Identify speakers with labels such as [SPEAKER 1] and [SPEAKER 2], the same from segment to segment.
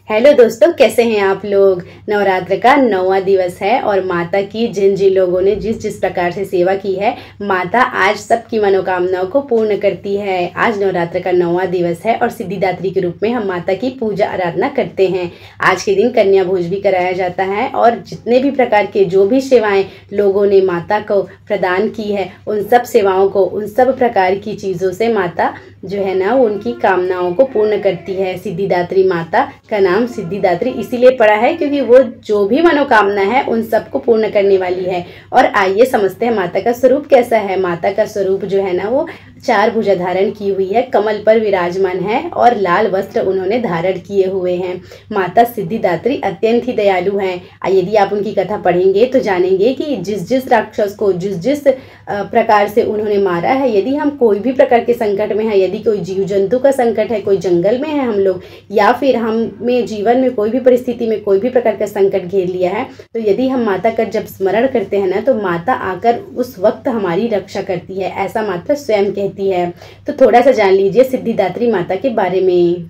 [SPEAKER 1] Hello दोस्तों, कैसे हैं आप लोग। नवरात्र का 9वां दिवस है और माता की जिन जिन लोगों ने जिस जिस प्रकार से सेवा की है, माता आज सबकी मनोकामनाओं को पूर्ण करती है। आज नवरात्र का 9वां दिवस है और सिद्धिदात्री के रूप में हम माता की पूजा आराधना करते हैं। आज के दिन कन्या भोज भी कराया जाता है और जितने भी प्रकार के जो भी सेवाएं लोगों ने माता को प्रदान की है, उन सब सेवाओं को, उन सब प्रकार की चीज़ों से माता जो है ना, उनकी कामनाओं को पूर्ण करती है। सिद्धिदात्री माता का नाम सिद्धिदात्री इसीलिए पड़ा है क्योंकि वो जो भी मनोकामना है उन सबको पूर्ण करने वाली है। और आइए समझते हैं माता का स्वरूप कैसा है। माता का स्वरूप जो है ना, वो 4 भुजा धारण की हुई है, कमल पर विराजमान है और लाल वस्त्र उन्होंने धारण किए हुए हैं। माता सिद्धिदात्री अत्यंत ही दयालु हैं। यदि आप उनकी कथा पढ़ेंगे तो जानेंगे कि जिस जिस राक्षस को जिस जिस प्रकार से उन्होंने मारा है, यदि हम कोई भी प्रकार के संकट में है, यदि कोई जीव जंतु का संकट है, कोई जंगल में है हम लोग, या फिर हमें जीवन में कोई भी परिस्थिति में कोई भी प्रकार का संकट घेर लिया है, तो यदि हम माता का जब स्मरण करते हैं ना, तो माता आकर उस वक्त हमारी रक्षा करती है, ऐसा माता स्वयं कहती है। तो थोड़ा सा जान लीजिए सिद्धिदात्री माता के बारे में।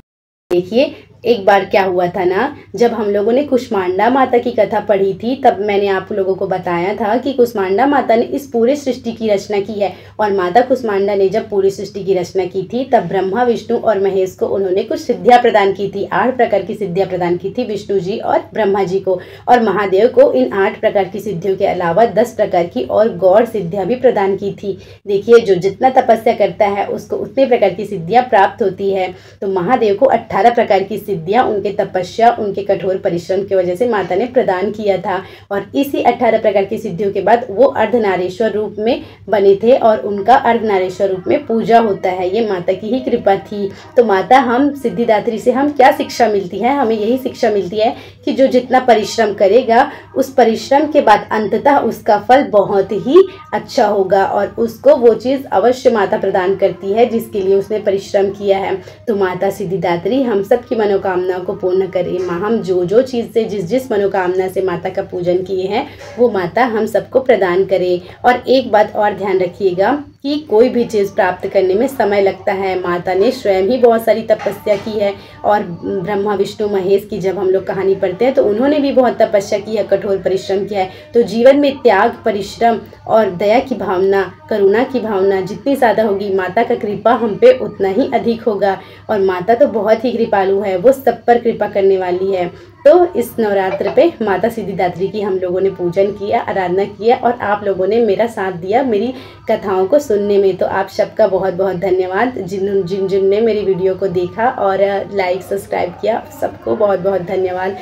[SPEAKER 1] देखिए, एक बार क्या हुआ था ना, जब हम लोगों ने कुष्मांडा माता की कथा पढ़ी थी, तब मैंने आप लोगों को बताया था कि कुष्मांडा माता ने इस पूरे सृष्टि की रचना की है। और माता कुष्मांडा ने जब पूरी सृष्टि की रचना की थी, तब ब्रह्मा, विष्णु और महेश को उन्होंने कुछ सिद्धियां प्रदान की थी। 8 प्रकार की सिद्धियां प्रदान की थी विष्णु जी और ब्रह्मा जी को, और महादेव को इन 8 प्रकार की सिद्धियों के अलावा 10 प्रकार की और गौड़ सिद्धियां भी प्रदान की थी। देखिए, जो जितना तपस्या करता है उसको उतने प्रकार की सिद्धियां प्राप्त होती है। तो महादेव को 18 प्रकार की सिद्धियां उनके तपस्या, उनके कठोर परिश्रम की वजह से माता ने प्रदान किया था। और इसी 18 प्रकार की सिद्धियों के बाद वो अर्धनारीश्वर रूप में बने थे और उनका अर्धनारीश्वर रूप में पूजा होता है। ये माता की ही कृपा थी। तो माता, हम सिद्धिदात्री से हम क्या शिक्षा मिलती है? हमें यही शिक्षा मिलती है कि जो जितना परिश्रम करेगा, उस परिश्रम के बाद अंततः उसका फल बहुत ही अच्छा होगा और उसको वो चीज़ अवश्य माता प्रदान करती है जिसके लिए उसने परिश्रम किया है। तो माता सिद्धिदात्री हम सब की मनोकामना को पूर्ण करे। हम जो जो चीज़ से जिस जिस मनोकामना से माता का पूजन किए हैं, वो माता हम सबको प्रदान करे। और एक बात और ध्यान रखिएगा कि कोई भी चीज़ प्राप्त करने में समय लगता है। माता ने स्वयं ही बहुत सारी तपस्या की है और ब्रह्मा, विष्णु, महेश की जब हम लोग कहानी पढ़ते हैं तो उन्होंने भी बहुत तपस्या की है, कठोर परिश्रम किया है। तो जीवन में त्याग, परिश्रम और दया की भावना, करुणा की भावना जितनी ज़्यादा होगी, माता का कृपा हम पे उतना ही अधिक होगा। और माता तो बहुत ही कृपालु है, वो सब पर कृपा करने वाली है। तो इस नवरात्र पे माता सिद्धिदात्री की हम लोगों ने पूजन किया, आराधना किया और आप लोगों ने मेरा साथ दिया मेरी कथाओं को सुनने में। तो आप सबका बहुत बहुत धन्यवाद। जिन ने मेरी वीडियो को देखा और लाइक, सब्सक्राइब किया, सबको बहुत बहुत धन्यवाद।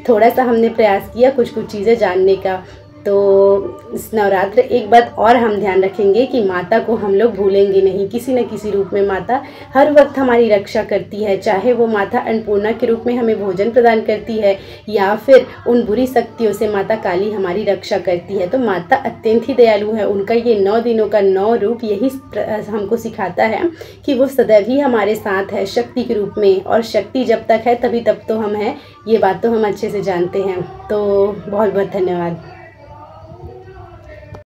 [SPEAKER 1] थोड़ा सा हमने प्रयास किया कुछ चीज़ें जानने का। तो इस नवरात्र एक बात और हम ध्यान रखेंगे कि माता को हम लोग भूलेंगे नहीं। किसी न किसी रूप में माता हर वक्त हमारी रक्षा करती है, चाहे वो माता अन्नपूर्णा के रूप में हमें भोजन प्रदान करती है या फिर उन बुरी शक्तियों से माता काली हमारी रक्षा करती है। तो माता अत्यंत ही दयालु है। उनका ये 9 दिनों का 9 रूप यही हमको सिखाता है कि वो सदैव ही हमारे साथ है शक्ति के रूप में, और शक्ति जब तक है तभी तब तो हम हैं। ये बात तो हम अच्छे से जानते हैं। तो बहुत बहुत धन्यवाद।